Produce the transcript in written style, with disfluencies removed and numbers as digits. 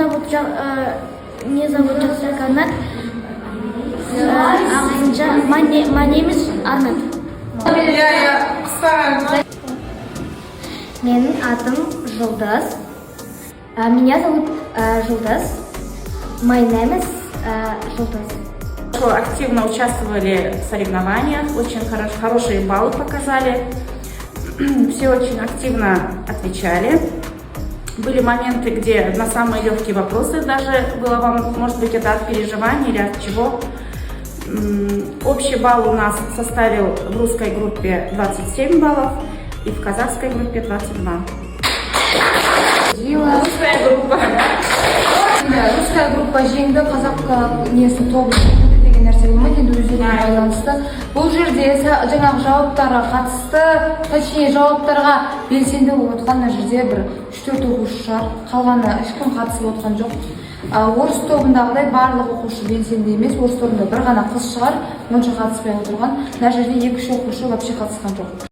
Меня зовут Жаксар Канат. My name is Ahmed. Менің атым Жұлдыз. Меня зовут Жұлдыз. My name is Жұлдыз. Активно участвовали в соревнованиях, очень хорошие баллы показали. Все очень активно отвечали. Были моменты, где на самые легкие вопросы даже было вам, может быть, это от переживаний или от чего. Общий балл у нас составил в русской группе 27 баллов и в казахской группе 22. Русская группа жеңді, қазақ несі тобы деген нәрсе болмайды, енді өздеріне байланысты. Бұл жерде жаңағы жауаптарға қатысты, точнее жауаптарға белсенді болып отқан жерде бір 3-4 оқушы шығар, қалғаны ешкім қатысып отқан жоқ. Орыс тобындағыдай барлық оқушы белсенді емес, орыс тобында бір ғана қыз шығар, онша қатыспай отырған. Мына жерде 2-3 оқушы вообще қатысқан жоқ.